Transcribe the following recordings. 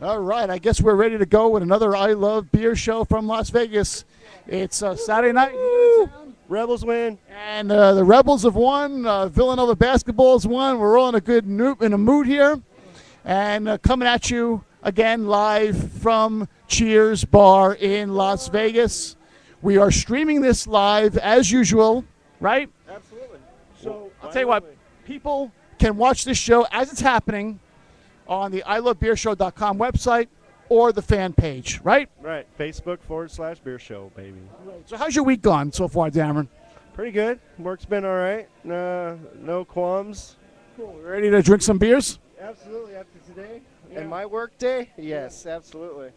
All right, I guess we're ready to go with another I Love Beer show from Las Vegas. It's Saturday night here in town, Rebels win. and the Rebels have won. Villanova basketball's won. We're all in a good in a mood here, and coming at you again live from Cheers Bar in Las Vegas. We are streaming this live as usual, right? Absolutely. So I'll tell you what, people can watch this show as it's happening on the ilovebeershow.com website or the fan page, right? Right. Facebook/beer show, baby. So how's your week gone so far, Dameron? Pretty good. Work's been all right. No qualms. Cool. Ready to drink some beers? Absolutely. After today Yeah. and my work day, yes, absolutely.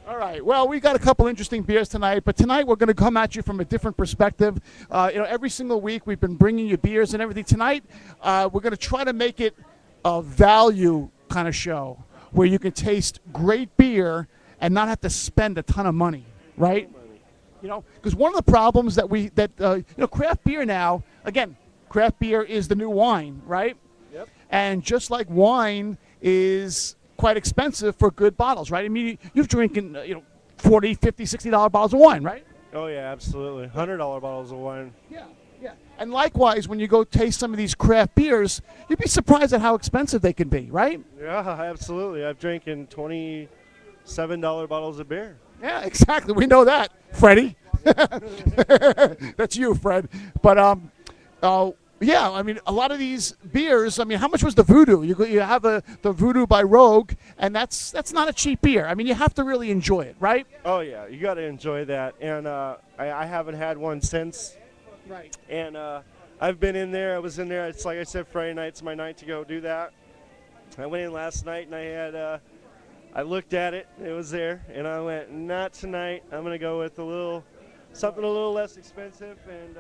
All right. Well, we got a couple interesting beers tonight, but tonight we're going to come at you from a different perspective. Every single week we've been bringing you beers and everything. Tonight we're going to try to make it a value kind of show where you can taste great beer and not have to spend a ton of money, right? Because one of the problems that craft beer now, again, craft beer is the new wine, right? Yep. And just like wine is quite expensive for good bottles, right? I mean, you're drinking, $40, $50, $60 bottles of wine, right? Oh yeah, absolutely. $100 bottles of wine. Yeah. And likewise, when you go taste some of these craft beers, you'd be surprised at how expensive they can be, right? Yeah, absolutely. I've drinking $27 bottles of beer. Yeah, exactly. We know that, Freddie. That's you, Fred. But yeah, I mean, a lot of these beers. I mean, how much was the Voodoo? You have the Voodoo by Rogue, and that's not a cheap beer. I mean, you have to really enjoy it, right? Oh yeah, you got to enjoy that. And I haven't had one since. Right. And I've been in there. I was in there. It's like I said, Friday night's my night to go do that. I went in last night and I had. I looked at it. It was there, and I went, not tonight. I'm gonna go with something a little less expensive. And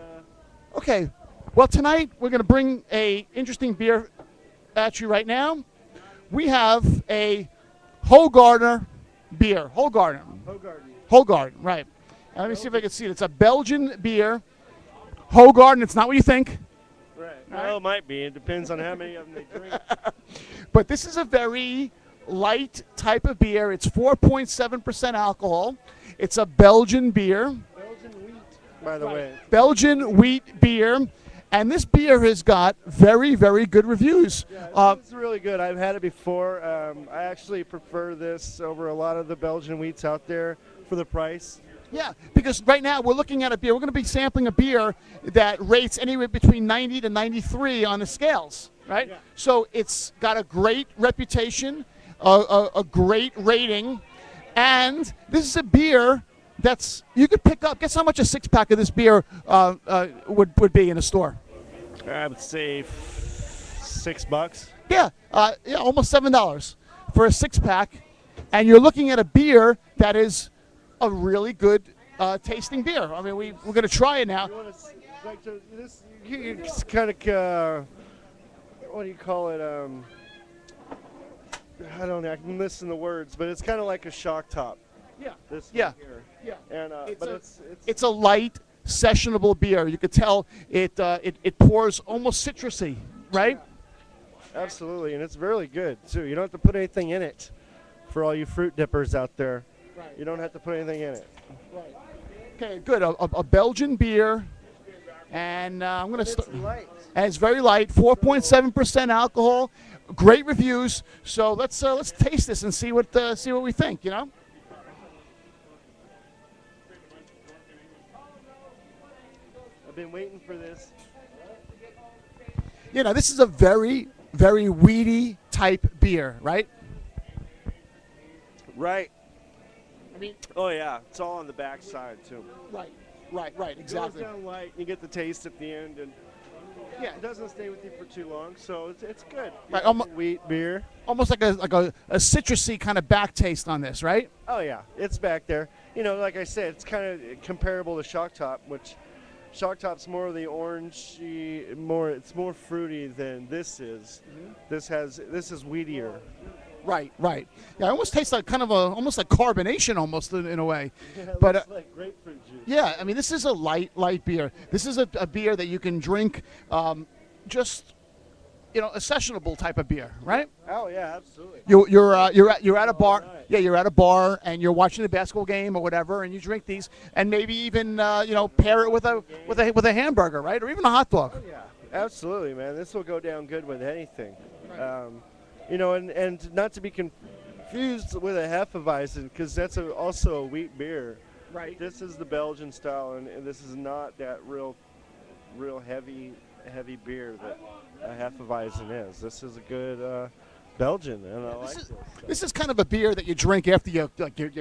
Okay. Well, tonight we're going to bring a interesting beer at you right now. We have a Hoegaarden beer. Hoegaarden, right. And let me see if I can see it. It's a Belgian beer. Hoegaarden, it's not what you think. right. Well, it might be. It depends on how many of them they drink. But this is a very light type of beer. It's 4.7% alcohol. It's a Belgian beer. Belgian wheat, by the way. Belgian wheat beer. And this beer has got very, very good reviews. Yeah, it's really good. I've had it before. I actually prefer this over a lot of the Belgian wheats out there for the price. Yeah, because right now we're looking at a beer. We're going to be sampling a beer that rates anywhere between 90 to 93 on the scales, right? Yeah. So it's got a great reputation, a great rating, and this is a beer that's you could pick up. Guess how much a six-pack of this beer would be in a store? I would say $6. Yeah, almost $7 for a six-pack, and you're looking at a beer that is a really good tasting beer. I mean, we're going to try it now. You want to it's kind of what do you call it? I don't know. I'm missing the words, but it's kind of like a shock top. Yeah. This Yeah. Here. Yeah. And It's a light, sessionable beer. You could tell it pours almost citrusy, right? Absolutely, and it's really good too. You don't have to put anything in it. For all you fruit dippers out there, Right. you don't have to put anything in it. Right. Okay, good. A Belgian beer, and I'm going to It's start. light. And it's very light, 4.7% alcohol. Great reviews. So let's taste this and see what we think. I've been waiting for this. This is a very, very weedy type beer, right? Right. I mean, Oh yeah, it's all on the back side too. right, It exactly. goes down light, and you get the taste at the end, and Yeah, it doesn't stay with you for too long, so it's good. Right, Wheat beer. almost like a citrusy kind of back taste on this, right? Oh yeah, it's back there. Like I said, it's kind of comparable to Shock Top, which Shock Top's more of the orangey, it's more fruity than this is. Mm-hmm. This is wheatier. Right. Yeah, it almost tastes like kind of almost like carbonation, almost in a way. It But looks like grapefruit juice. yeah, I mean, this is a light beer. This is a beer that you can drink, just a sessionable type of beer, right? Oh yeah, absolutely. You're at a bar. Nice. Yeah, you're at a bar and you're watching a basketball game or whatever, and you drink these, and maybe even pair it with a hamburger, right, or even a hot dog. Oh, yeah, absolutely, man. This will go down good with anything. Right. And not to be confused with a Hefeweizen, because that's also a wheat beer. Right. This is the Belgian style, and this is not that real heavy beer that a Hefeweizen is. This is a good Belgian, and I like this. This is kind of a beer that you drink after you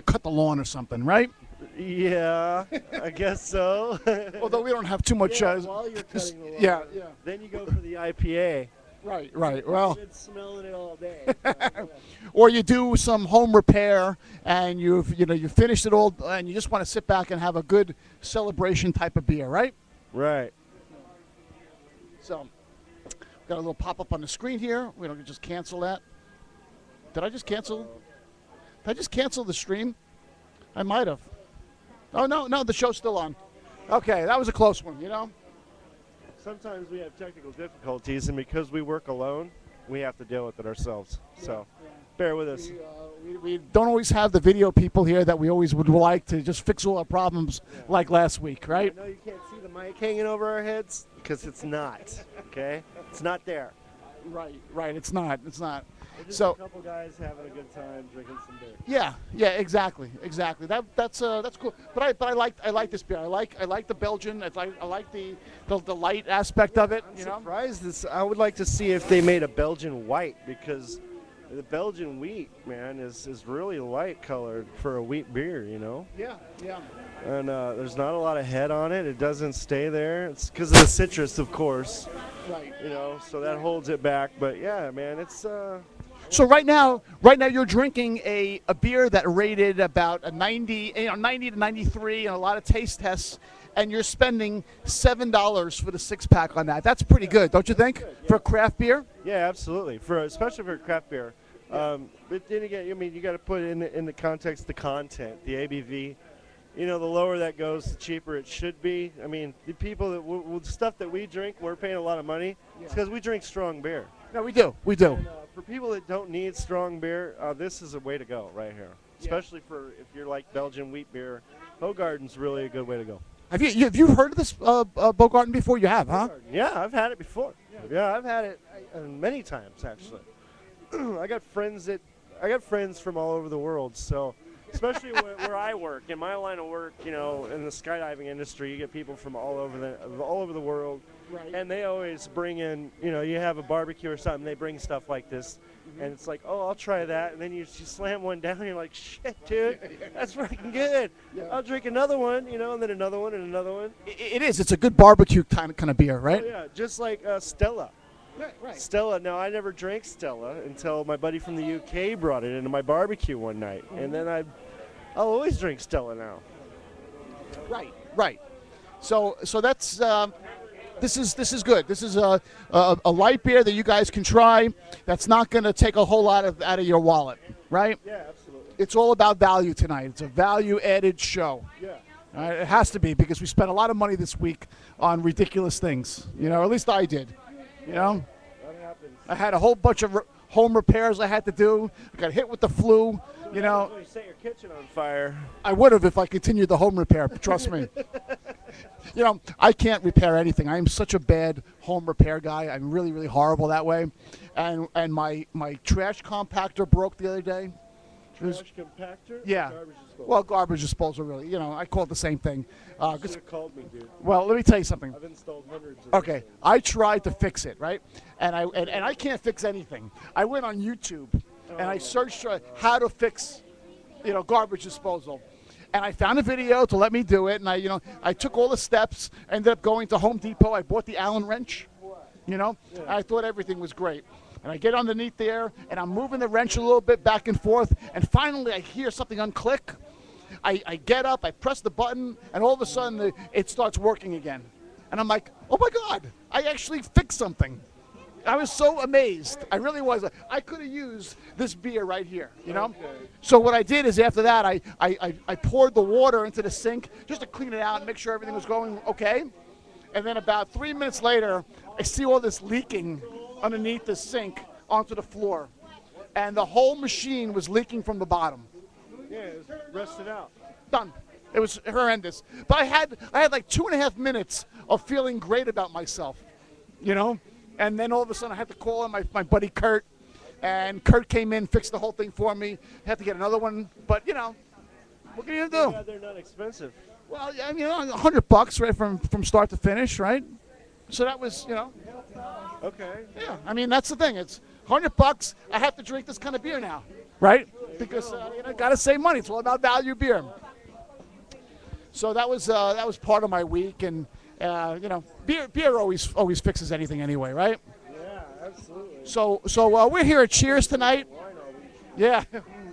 cut the lawn or something, right? Yeah, I guess so. Although we don't have too much. While you're cutting the lawn, yeah. Then you go for the IPA. Right. Well, I've been smelling it all day. So, yeah. Or you do some home repair and you finished it all, and you just want to sit back and have a good celebration type of beer, right? Right. So, got a little pop-up on the screen here. We don't just cancel that. Did I just cancel? Did I just cancel the stream? I might have. Oh, no, the show's still on. Okay, that was a close one, Sometimes we have technical difficulties, and because we work alone, we have to deal with it ourselves. So, bear with us. We don't always have the video people here that we always would like to just fix all our problems like last week, right? I know you can't see the mic hanging over our heads because it's not, okay? It's not there. Right. It's not. It's just So a couple guys having a good time drinking some beer. Yeah, exactly. That's cool. But I like this beer. I like the Belgian. I like the light aspect of it. I'm surprised. I would like to see if they made a Belgian white, because the Belgian wheat, man, is really light colored for a wheat beer. Yeah. And there's not a lot of head on it. It doesn't stay there. It's because of the citrus, of course. Right. So that holds it back. But yeah, man, it's. So right now you're drinking a beer that rated about a 90 to 93 and a lot of taste tests, and you're spending $7 for the 6-pack on that. That's pretty good, don't you think, for a craft beer? Yeah, absolutely. Especially for a craft beer. But then again, you got to put in the context the content, the ABV. The lower that goes, the cheaper it should be. I mean, the people with stuff that we drink, we're paying a lot of money. It's because we drink strong beer. No, we do. And, for people that don't need strong beer, this is a way to go right here. Especially if you're like Belgian wheat beer. Hoegaarden's really a good way to go. Have you heard of this Hoegaarden before? You have, huh? Yeah, I've had it before. Yeah, I've had it many times actually. I got friends from all over the world, so. Especially where I work, in my line of work, in the skydiving industry, you get people from all over the world, right. And they always bring in, you have a barbecue or something, they bring stuff like this, and it's like, oh, I'll try that, and then you slam one down, and you're like, shit, dude, that's freaking good. Yeah. I'll drink another one, and then another one and another one. It is. It's a good barbecue kind of beer, right? Oh, yeah, just like Stella. Right. Stella. Now, I never drank Stella until my buddy from the UK brought it into my barbecue one night, and then I'll always drink Stella now. Right. So that's this is good. This is a light beer that you guys can try. That's not going to take a whole lot out of your wallet, right? Yeah, absolutely. It's all about value tonight. It's a value-added show. Yeah. It has to be, because we spent a lot of money this week on ridiculous things. Or at least I did. That happens. I had a whole bunch of home repairs I had to do. I got hit with the flu. You set your kitchen on fire. I would have if I continued the home repair. Trust me. I can't repair anything. I am such a bad home repair guy. I'm really, really horrible that way. And my trash compactor broke the other day. Trash compactor? Yeah. Garbage disposal. Well, garbage disposal, really. I call it the same thing. You should have called me, dude. Well, let me tell you something. I've installed hundreds of Okay, I tried to fix it, right? And I can't fix anything. I went on YouTube and I searched how to fix, garbage disposal. And I found a video to let me do it, and I took all the steps, ended up going to Home Depot. I bought the Allen wrench, and I thought everything was great. And I get underneath there, and I'm moving the wrench a little bit back and forth, and finally I hear something unclick. I get up, I press the button, and all of a sudden it starts working again. And I'm like, oh my God, I actually fixed something. I was so amazed. I really was. I could have used this beer right here, Okay. So what I did is after that, I poured the water into the sink just to clean it out and make sure everything was going okay. And then about 3 minutes later, I see all this leaking underneath the sink onto the floor. And the whole machine was leaking from the bottom. Rested out. Done. It was horrendous. But I had like 2.5 minutes of feeling great about myself, you know? And then all of a sudden I had to call in my buddy Kurt, and Kurt came in, fixed the whole thing for me. Had to get another one, but you know, what can you do? Yeah, they're not expensive. Well, I mean, $100, right, from start to finish, right? So that was, you know. Okay. Yeah, I mean, that's the thing. It's $100. I have to drink this kind of beer now, right? Because you know, gotta save money. It's all about value beer. So that was part of my week, and you know, beer always fixes anything anyway, right? Yeah, absolutely. So we're here at Cheers tonight. Yeah.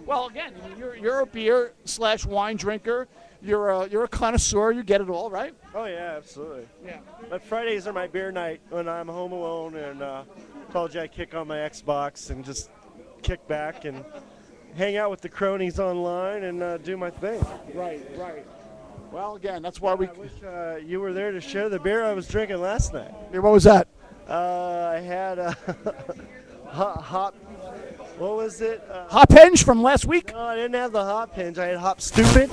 Well, again, you're a beer / wine drinker. You're a connoisseur. You get it all, right? Oh yeah, absolutely. Yeah. But Fridays are my beer night when I'm home alone, and told you I kick on my Xbox and just kick back and hang out with the cronies online and do my thing. Right. Well, again, that's why we. I wish you were there to share the beer I was drinking last night. Yeah, what was that? I had a hop. What was it? Hop Henge from last week? No, I didn't have the hop hinge. I had hop stupid.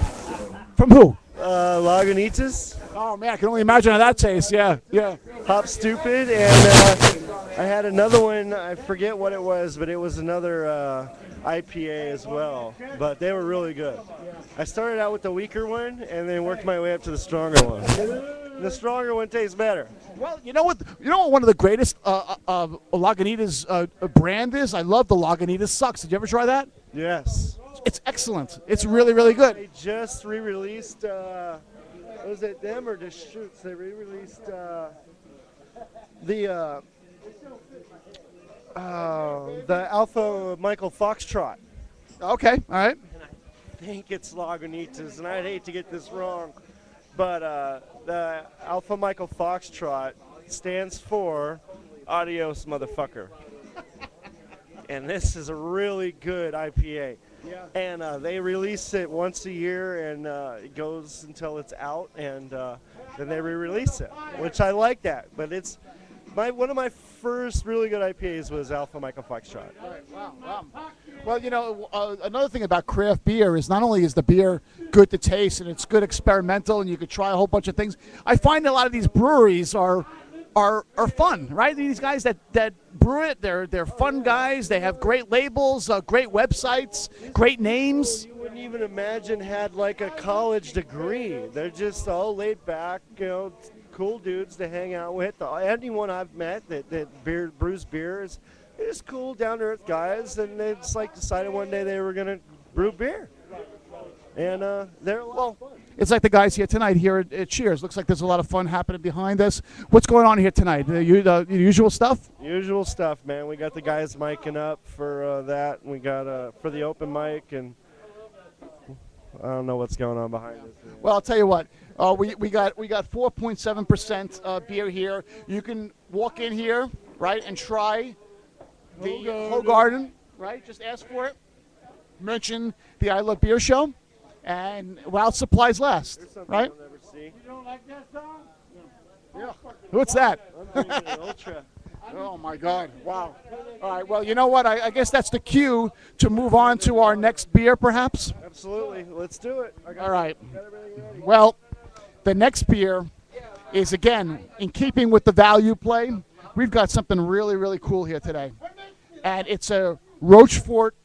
From who? Lagunitas. Oh man, I can only imagine how that tastes. Yeah. Hop stupid, and I had another one. I forget what it was, but it was another IPA as well. But they were really good. I started out with the weaker one, and then worked my way up to the stronger one. The stronger one tastes better. Well, you know what? You know what one of the greatest Lagunitas brand is? I love the Lagunitas Sucks. Did you ever try that? Yes. It's excellent. It's really, really good. They just re-released. Was it them or Deschutes? They re-released the Alpha Michael Foxtrot. Okay, all right. I think it's Lagunitas, and I'd hate to get this wrong, but the Alpha Michael Foxtrot stands for Adios, motherfucker. And this is a really good IPA. Yeah. And they release it once a year, and it goes until it's out, and then they re-release it, which I like that. But it's one of my first really good IPAs was Alpha Michael Foxtrot. Wow. Well, you know, another thing about craft beer is not only is the beer good to taste and it's good experimental and you could try a whole bunch of things, I find a lot of these breweries are fun, right? These guys that brew it, they're fun guys. They have great labels, great websites, great names. You wouldn't even imagine had like a college degree. They're just all laid back, you know, cool dudes to hang out with. Anyone I've met that brews beers, they're just cool, down-to-earth guys, and they just like decided one day they were going to brew beer. And they're a lot of fun. It's like the guys here tonight here at Cheers. Looks like there's a lot of fun happening behind us. What's going on here tonight? The usual stuff? Usual stuff, man. We got the guys micing up for that. We got for the open mic, and I don't know what's going on behind us. Well, I'll tell you what. We got 4.7% beer here. You can walk in here, right, and try the Hoegaarden, right? Just ask for it. Mention the I Love Beer Show. And while supplies last, right? You'll never see. You don't like that song? Yeah. What's that? I'm drinking an Ultra. Oh my God! Wow. All right. Well, you know what? I guess that's the cue to move on to our next beer, perhaps. Absolutely. Let's do it. All right. Well, the next beer is again in keeping with the value play. We've got something really, really cool here today, and it's a Rochefort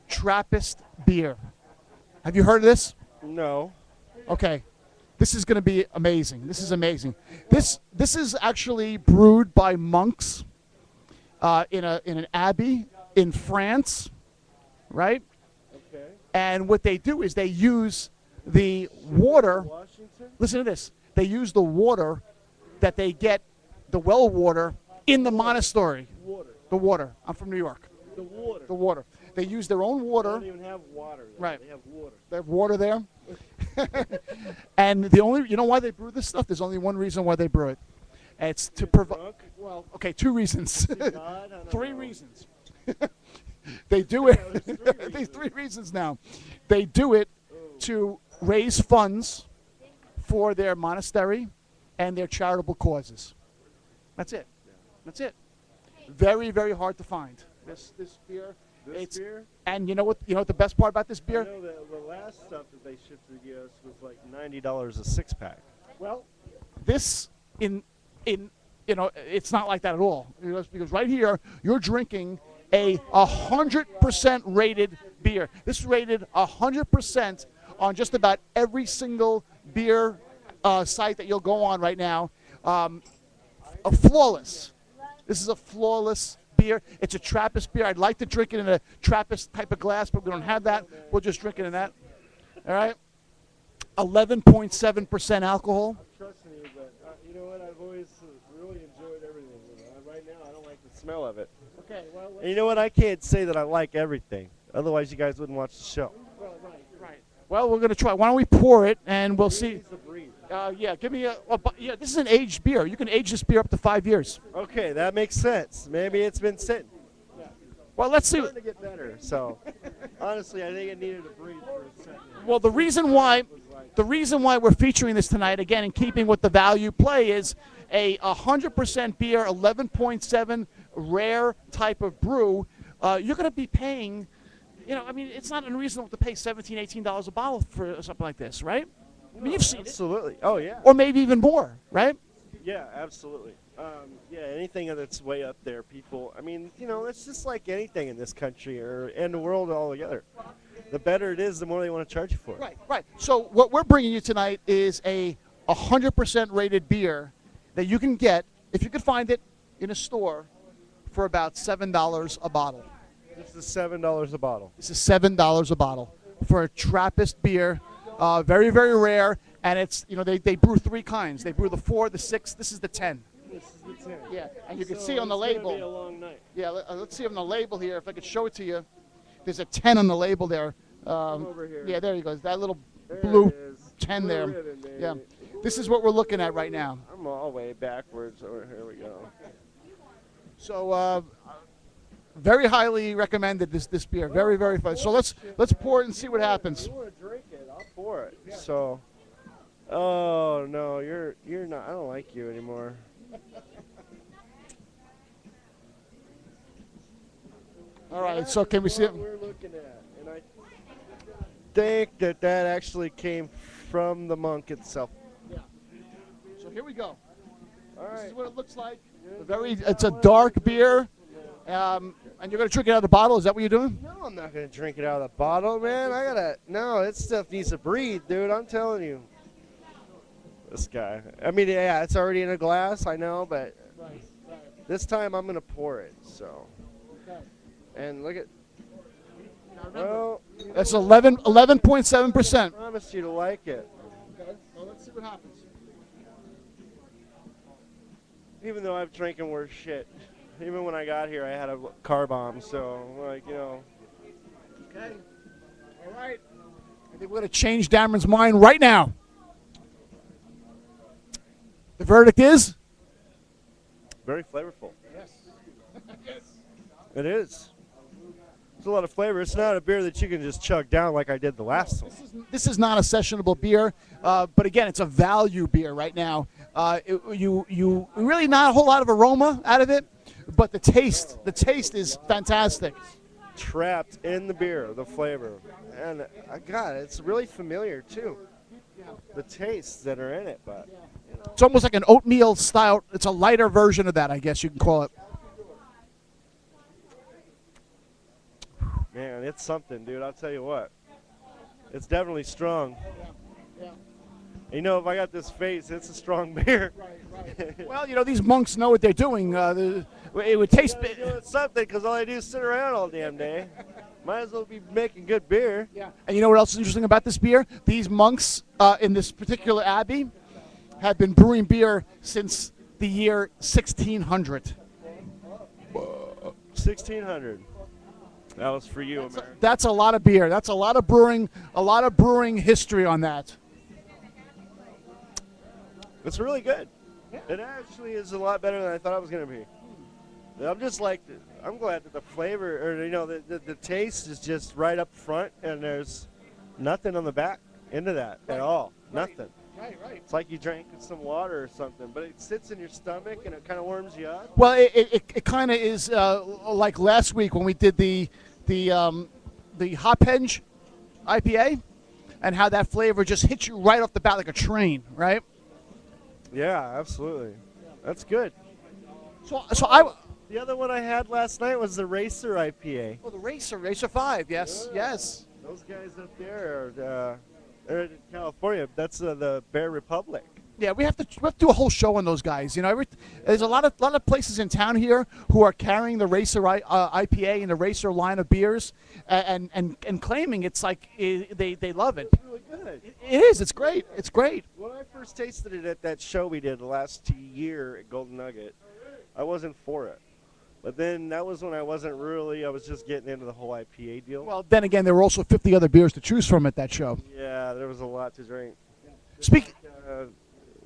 Trappist beer. Have you heard of this? No. Okay. This is going to be amazing. This is amazing. This is actually brewed by monks in an abbey in France, right? Okay. And what they do is they use the water. Washington? Listen to this. They use the water that they get, the well water, in the monastery. Water. The water. I'm from New York. The water. The water. They use their own They water. don't even have water. Right. They have water. They have water there. And you know why they brew this stuff? There's only one reason why they brew it. And it's to provide, well, okay, 2 reasons. 3 reasons. They do it, there's 3 reasons now. They do it to raise funds for their monastery and their charitable causes. That's it. That's it. Very, very hard to find. This beer. This beer? And you know what the best part about this I beer? know the last stuff that they shipped to the U.S. was like $90 a six-pack. Well, this it's not like that at all. Because right here you're drinking a 100% rated beer. This is rated 100% on just about every single beer site that you'll go on right now. A flawless. This is a flawless beer. It's a Trappist beer. I'd like to drink it in a Trappist type of glass, but we don't have that. We'll just drink it in that. All right. 11.7% alcohol. I'm trusting you, but you know what? I've always really enjoyed everything. Right now, I don't like the smell of it. Okay. Well. And you know what? I can't say that I like everything. Otherwise, you guys wouldn't watch the show. Right. Well, we're gonna try. Why don't we pour it and we'll see. Needs to breathe. Yeah. Give me yeah. This is an aged beer. You can age this beer up to 5 years. Okay, that makes sense. Maybe it's been sitting. Well, let's see. It's starting to get better. So, honestly, I think it needed to breathe for a second. Well, the reason why we're featuring this tonight, again, in keeping with the value play, is a 100% beer, 11.7 rare type of brew. You're going to be paying, it's not unreasonable to pay $17, $18 a bottle for something like this, right? I mean, you've seen it. Absolutely. Oh, yeah. Or maybe even more, right? Yeah, absolutely. Yeah, anything that's way up there, people. I mean, it's just like anything in this country or in the world altogether. The better it is, the more they want to charge you for it. Right. So what we're bringing you tonight is a 100% rated beer that you can get, if you could find it in a store, for about $7 a bottle. This is $7 a bottle. This is $7 a bottle for a Trappist beer. Very, very rare. And it's, they brew 3 kinds. They brew the 4, the 6. This is the 10. This is the 10. Yeah, and you can see on the label. It's going to be a long night. Yeah, let's see on the label here. If I could show it to you. There's a 10 on the label there. Come over here. Yeah, there you go. That little There blue it is. 10 Blue there. ribbon, baby. Yeah. This is what we're looking at right now. I'm all way backwards. Here we go. So very highly recommended this beer. Very, very fun. So let's pour it and see what happens. If you want to drink it, I'll pour it. So, oh no, you're not. I don't like you anymore. All right. So can we see it? We're looking at, and I think that actually came from the monk itself. Yeah. So here we go. All right. This is what it looks like. It's a dark beer. And you're going to drink it out of the bottle? Is that what you're doing? No, I'm not going to drink it out of the bottle, man. No, that stuff needs to breathe, dude. I'm telling you. This guy. I mean, yeah, it's already in a glass, I know, but this time I'm going to pour it, so. And look at, well. That's 11.7%. I promised you to like it. Okay, well, let's see what happens. Even though I've drinking worse shit. Even when I got here, I had a car bomb, so, Okay. All right. I think we're going to change Dameron's mind right now. The verdict is? very flavorful. Yes. It is. There's a lot of flavor. It's not a beer that you can just chug down like I did the last one. This is not a sessionable beer, but again, it's a value beer right now. You really not a whole lot of aroma out of it, but the taste is fantastic. Trapped in the beer, the flavor, and God, it's really familiar too. The tastes that are in it, but you know. It's almost like an oatmeal style. It's a lighter version of that, I guess you can call it. Man, it's something, dude. I'll tell you what. It's definitely strong. Yeah. You know, if I got this face, it's a strong beer. Right. Well, you know, these monks know what they're doing. It would taste. Doing something, because all I do is sit around all damn day. Might as well be making good beer. Yeah. And you know what else is interesting about this beer? These monks in this particular abbey have been brewing beer since the year 1600. 1600. That was for you, America. That's a lot of beer. That's a lot of brewing history on that. It's really good. It actually is a lot better than I thought it was going to be. I'm glad that the flavor, or you know, the taste is just right up front, and there's nothing on the back into that at all. Nothing. Right. It's like you drank some water or something, but it sits in your stomach and it kind of warms you up. Well, it kind of is like last week when we did the the Hopenge IPA, and how that flavor just hits you right off the bat like a train, right? Yeah, absolutely. That's good. The other one I had last night was the Racer IPA. Oh, the Racer 5, yes, yes. Those guys up there they're in California. That's the Bear Republic. Yeah, we have to do a whole show on those guys. You know, there's a lot of places in town here who are carrying the Racer IPA and the Racer line of beers, and claiming it's like they love it. It's really good. It is. It's great. It's great. When I first tasted it at that show we did last year at Golden Nugget, I wasn't for it. But then that was when I was just getting into the whole IPA deal. Well, then again, there were also 50 other beers to choose from at that show. Yeah, there was a lot to drink.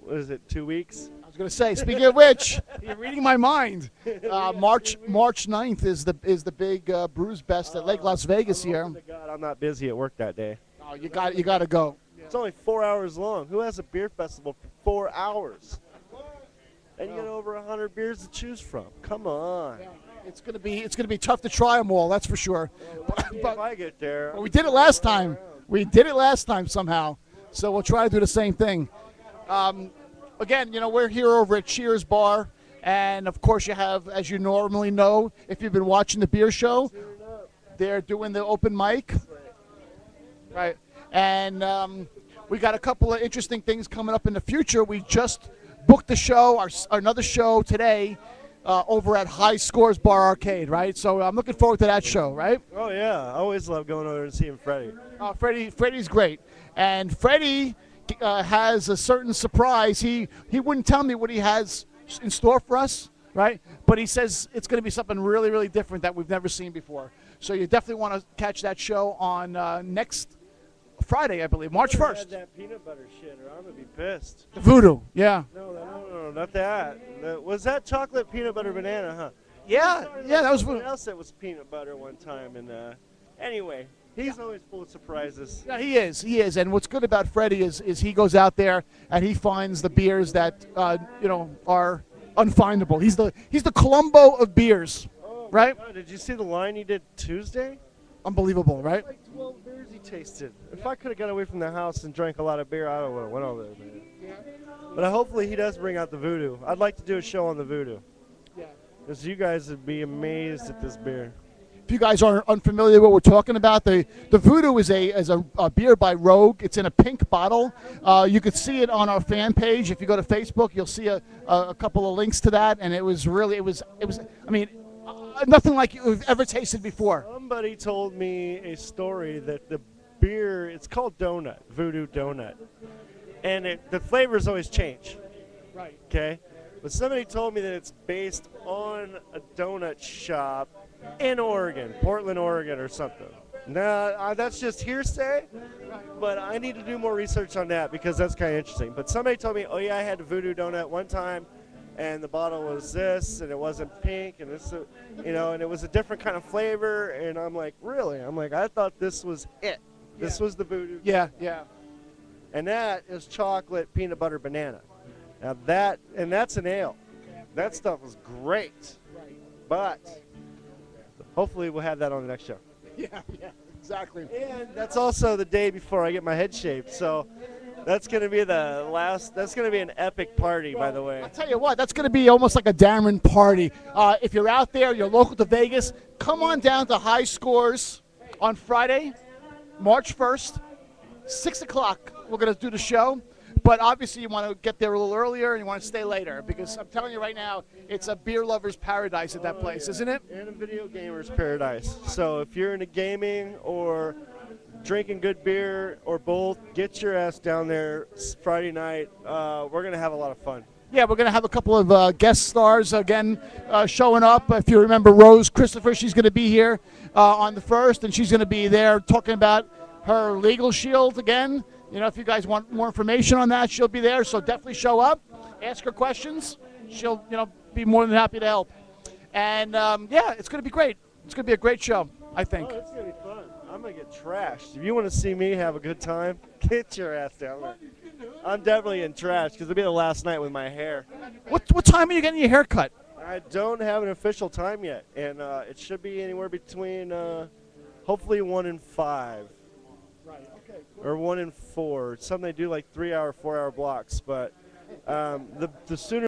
What is it, 2 weeks? I was going to say, speaking of which, you're reading my mind. March 9th is the big Brews Best at Lake Las Vegas here. God, I'm not busy at work that day. Oh, you got to go. It's only 4 hours long. Who has a beer festival for 4 hours? And you got over 100 beers to choose from. Come on. Yeah. It's gonna be tough to try them all. That's for sure. But if I get there, we did it last time. We did it last time somehow. So we'll try to do the same thing. Again, you know, we're here over at Cheers Bar, and of course you have, as you normally know, if you've been watching the beer show, they're doing the open mic, right? And we got a couple of interesting things coming up in the future. We just booked the show, another show today, over at High Scores Bar Arcade, right? So I'm looking forward to that show, right? Oh yeah, I always love going over and seeing Freddie. Freddie's great, and Freddie has a certain surprise. He wouldn't tell me what he has in store for us, right? But he says it's going to be something really, really different that we've never seen before. So you definitely want to catch that show on next Friday, I believe, March 1st. Had that peanut butter shit, or I'm gonna be pissed. The Voodoo, yeah. No, not that. Was that chocolate peanut butter banana, huh? Yeah, that was someone else that was peanut butter one time, and anyway. He's always full of surprises. Yeah, he is. And what's good about Freddie is he goes out there and he finds the beers that are unfindable. He's the Columbo of beers, right? God, did you see the line he did Tuesday? Unbelievable, right? Like 12 beers he tasted. If I could have got away from the house and drank a lot of beer, I would have went over there, man. Yeah. But hopefully he does bring out the Voodoo. I'd like to do a show on the Voodoo. Yeah. Because you guys would be amazed at this beer. If you guys are unfamiliar with what we're talking about, the Voodoo is a beer by Rogue. It's in a pink bottle. You could see it on our fan page. If you go to Facebook, you'll see a couple of links to that. And it was I mean, nothing like you've ever tasted before. Somebody told me a story that the beer, it's called Donut, Voodoo Donut. And the flavors always change. Right. Okay? But somebody told me that it's based on a donut shop in Oregon, Portland, Oregon, or something. Nah, that's just hearsay, but I need to do more research on that because that's kind of interesting. But somebody told me, oh yeah, I had a Voodoo Donut one time, and the bottle was this, and it wasn't pink, and this, and it was a different kind of flavor. And I'm like, really? I'm like, I thought this was it. This was the Voodoo. Yeah. And that is chocolate peanut butter banana. Now that's an ale. That stuff was great. But hopefully we'll have that on the next show. Yeah, exactly. And that's also the day before I get my head shaved. So that's going to be that's going to be an epic party, by the way. I'll tell you what, that's going to be almost like a Darren party. If you're out there, you're local to Vegas, come on down to High Scores on Friday, March 1st, 6 o'clock. We're going to do the show. But obviously you want to get there a little earlier and you want to stay later because I'm telling you right now, it's a beer lover's paradise at that place, isn't it? And a video gamer's paradise. So if you're into gaming or drinking good beer or both, get your ass down there Friday night. We're going to have a lot of fun. Yeah, we're going to have a couple of guest stars again showing up. If you remember Rose Christopher, she's going to be here on the 1st, and she's going to be there talking about her legal shield again. If you guys want more information on that, she'll be there. So definitely show up, ask her questions. She'll, be more than happy to help. And, it's going to be great. It's going to be a great show, I think. Oh, it's going to be fun. I'm going to get trashed. If you want to see me have a good time, get your ass down there. I'm definitely in trash because it'll be the last night with my hair. What time are you getting your hair cut? I don't have an official time yet. And it should be anywhere between hopefully 1 in 5. Right. Okay. Cool. Or 1 in 4. Some they do like 3-hour, 4-hour blocks, but the sooner